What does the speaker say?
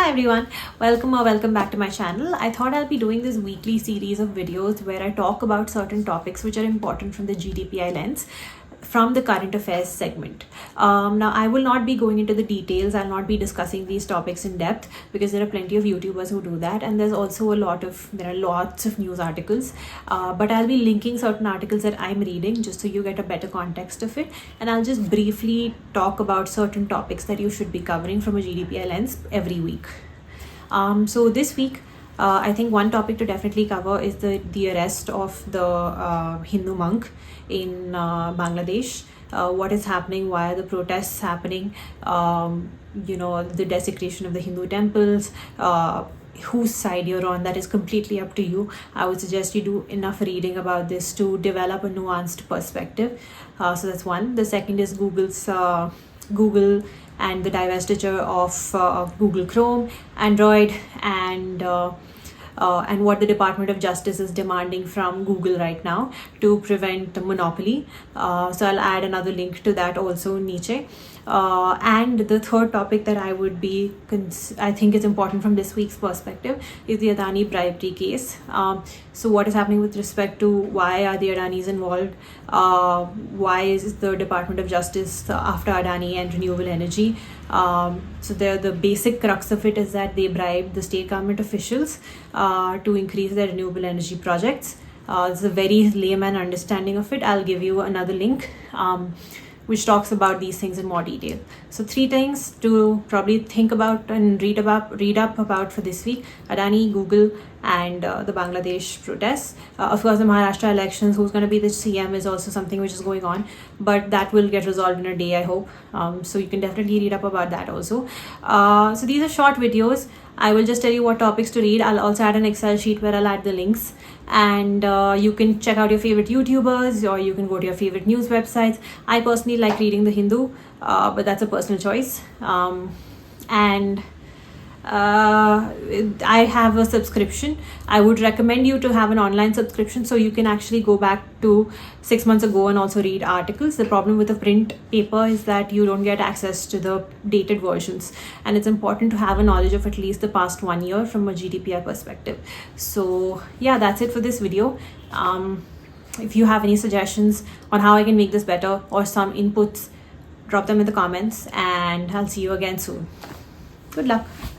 Hi everyone, welcome back to my channel. I thought I'll be doing this weekly series of videos where I talk about certain topics which are important from the GDPI lens from the current affairs segment. Now I will not be going into the details. I'll not be discussing these topics in depth because there are plenty of YouTubers who do that, and there are lots of news articles, but I'll be linking certain articles that I'm reading just so you get a better context of it, and I'll just briefly talk about certain topics that you should be covering from a GDPI lens every week. So this week, I think one topic to definitely cover is the arrest of the Hindu monk in Bangladesh. What is happening? Why are the protests happening? The desecration of the Hindu temples. Whose side you're on, that is completely up to you. I would suggest you do enough reading about this to develop a nuanced perspective. So that's one. The second is Google and the divestiture of Google Chrome, Android, and what the Department of Justice is demanding from Google right now to prevent the monopoly. So I'll add another link to that also, Nietzsche. And the third topic that I think is important from this week's perspective is the Adani bribery case. So what is happening with respect to why are the Adanis involved? Why is the Department of Justice after Adani and renewable energy? So the basic crux of it is that they bribed the state government officials to increase their renewable energy projects. It's a very layman understanding of it. I'll give you another link which talks about these things in more detail. So 3 things to probably think about and read up about for this week: Adani, Google, and the Bangladesh protests. Of course, the Maharashtra elections, who's going to be the CM, is also something which is going on, but that will get resolved in a day, I hope. So you can definitely read up about that also. So these are short videos. I will just tell you what topics to read. I'll also add an Excel sheet where I'll add the links, and you can check out your favorite YouTubers, or you can go to your favorite news websites. I personally like reading The Hindu, but that's a personal choice. I have a subscription. I would recommend you to have an online subscription so you can actually go back to 6 months ago and also read articles. The problem with a print paper is that you don't get access to the dated versions, and it's important to have a knowledge of at least the past 1 year from a GDPI perspective. So yeah, that's it for this video. If you have any suggestions on how I can make this better or some inputs, drop them in the comments, and I'll see you again soon. Good luck.